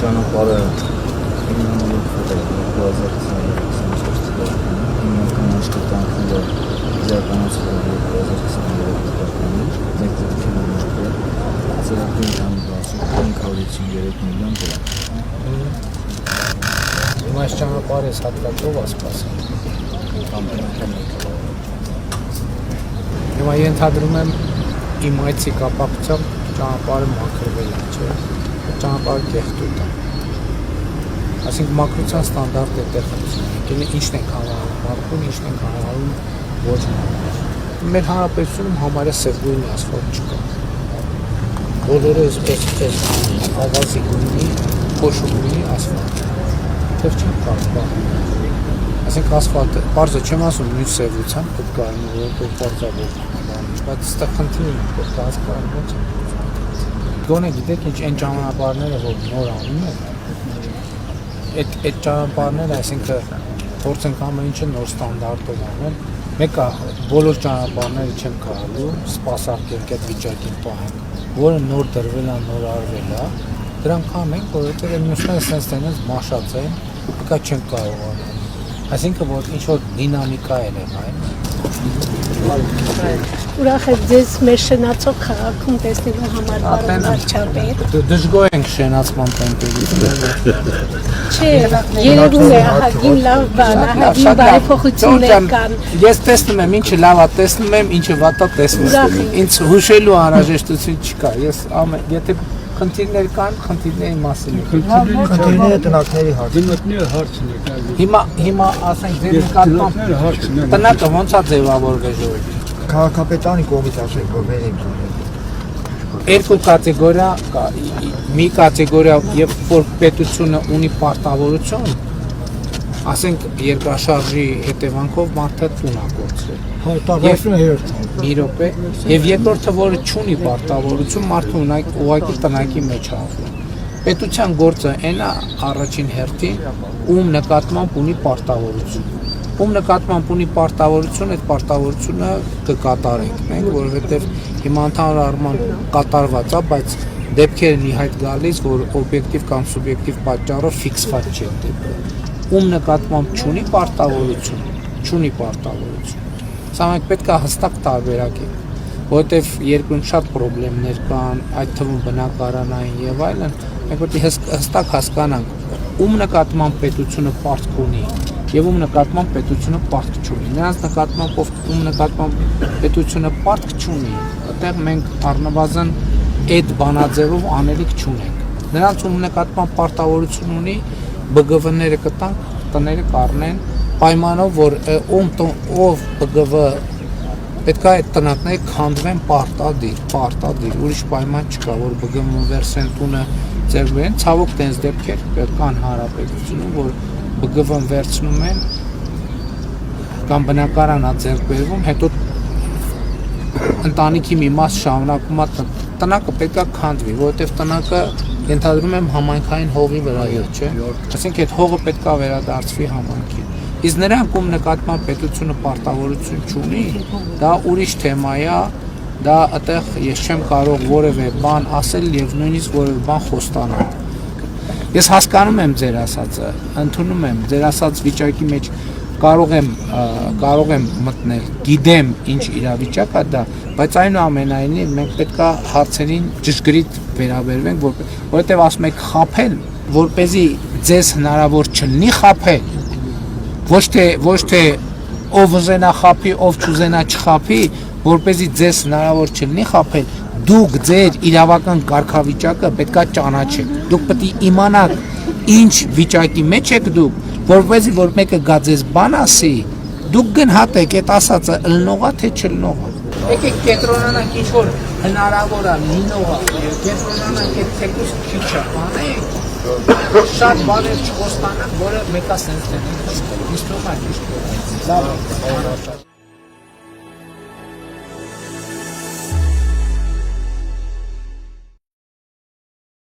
ճանապարհը հիմնանալով հիմնական աշխատանքները իրականացվել 2023 թվականին, ծրագրի ընդհանուր 553 միլիոն դրամ։ Հիմա այս ճանապարհը հատկացող ասպասել։ Հիմա ենթադրում եմ իմ այցի կապակցությամբ ճանապարհը մաքրվել է, չէ՞։ Ճանապարհը կեղտուտ է։ Այսինքն մաքրության ստանդարտը այդտեղ է։ Ինչն ենք հանրահարում մաքրում, ինչն ենք հանրահարում ոչ մաքրում։ Մեր հանրապետությունում համարյա սևգույն ասֆալտ չկա։ Բոլորը այս ավազի գույնի, փոշու գույնի ասֆալտ։ Թեև չեմ կարող։ Այսինքն ասֆալտը, պարզը չեմ ասում նույն սևությամբ պետք է այն որտեղ պարզաբող բան, բայց այստեղ խնդիրն է, պետք է հասկանալ ոնց է։ Գոնե գիտեք ինչ այն ճանապարհները որ նոր անում են, այդ ճանապարհները, այսինքն փորձ ենք ամեն ինչը նոր ստանդարտով անել, մեկը բոլոր ճանապարհները չեն կարելի սպասարկել այդ վիճակին պահենք, որը նոր դրվել է, նոր արվել է, դրանք անենք, որովհետև մյուսները sense տենես մաշած են, դա չեն կարող անել։ Այսինքն որ ինչ որ դինամիկա է այն։ Ուրախ եմ ձեզ մեր շնացող քաղաքում տեսնելու համար պարոն վարչապետ։ Դժգոհ ենք շնացման տեմպերից։ Չէ, երևում է ահագին լավ բան, ահագին բարեփոխություններ կան։ Ես տեսնում եմ ինչը լավ է տեսնում եմ, ինչը վատ է տեսնում եմ։ Ինձ հուշելու անհրաժեշտություն չկա։ Ես եթե խնդիրներ կան, խնդիրների մասին։ Խնդիրները տնակների հարցն է։ Հիմա ասենք ձեր նկատմամբ տնակը ոնց է ձևավորվել ժողովուրդ։ Քաղաքապետարանի կողմից ասենք որ մեր ենք երկու կատեգորիա կա, մի կատեգորիա եւ որ պետությունը ունի պարտավորություն, ասենք երկրաշարժի հետևանքով մարդը տուն է կորցրել։ Մի րոպե, եւ երկրորդը որը չունի պարտավորություն, մարդը ուղղակի տնակի մեջ է ապրում։ Պետության գործը այն է առաջին հերթին, ում նկատմամբ ունի պարտավորություն։ Ում նկատմամբ ունի պարտավորություն, այդ պարտավորությունը կկատարենք մենք, որովհետև հիմա ընդհանուր առմամբ կատարված է, բայց դեպքեր են ի հայտ գալիս, որ օբյեկտիվ կամ սուբյեկտիվ պատճառով ֆիքսված չէ դեպքը։ Ում նկատմամբ չունի պարտավորություն։ Սա մենք պետք է հստակ տարբերակենք, որովհետև երկրում շատ խնդիրներ կան, այդ թվում բնակարանային եւ այլն, մենք պետք է հստակ հասկանանք, ում նկատմամբ պետությունը պարտք ունի եւ ում նկատմամբ պետությունը պարտք չունի։ Նրանց նկատմամբ ում նկատմամբ պետությունը պարտք չունի, այդտեղ մենք առնվազն այդ բանաձևով անելիք չունենք։ Նրանց ում նկատմամբ պարտավորություն ունի, ԲԳՎ-ները կտանք, տները կառնեն, պայմանով որ ով ԲԳՎ պետք է այդ տնակները քանդվեն պարտադիր, ուրիշ պայման չկա, որ ԲԳՎ-ն վերցնեն տունը ձեռք բերեն, ցավոք տենց դեպքեր կան հանրապետությունում, որ ԲԳՎ-ն վերցնում են կամ բնակարանա ձեռք բերվում, հետո ընտանիքի մի մաս շարունակում է տնակը պետք է քանդվի, որովհետև տնակը ենթադրում եմ համայնքային հողի վրա է, չէ՞։ Այսինքն այդ հողը պետք է վերադարձվի համայնքին։ Իսկ նրանք ում նկատմամբ պետությունը պարտավորություն չունի, դա ուրիշ թեմա է, դա այդտեղ ես չեմ կարող որևէ բան ասել եւ նույնիսկ որևէ բան խոստանալ։ Ես հասկանում եմ ձեր ասածը, ընդունում եմ ձեր ասած վիճակի մեջ կարող եմ մտնել, գիտեմ ինչ իրավիճակ է դա, բայց այնուամենայնիվ մենք պետք է հարցերին ճշգրիտ վերաբերվենք, որովհետև ասում եք խաբել, որպեսզի ձեզ հնարավոր չլինի խաբել, ոչ թե ով ուզենա խաբի, ով չուզենա չխաբի, որպեսզի ձեզ հնարավոր չլինի խաբել, դուք ձեր իրավական կարգավիճակը պետք է ճանաչեք, դուք պետք է իմանաք ինչ վիճակի մեջ եք դուք, որպեսզի որ մեկը գա ձեզ բան ասի, դուք գնահատեք այդ ասածը ըլնող է թե չլնող է։ Եկեք կենտրոնանանք ինչ որ հնարավոր է, լինող է, կենտրոնանանք այդ թեկուզ քիչ է, անենք, շատ բաներ չխոստանանք, որը մեկը սենց տենենք, իսկ թվում է ճիշտ։ Լավ է,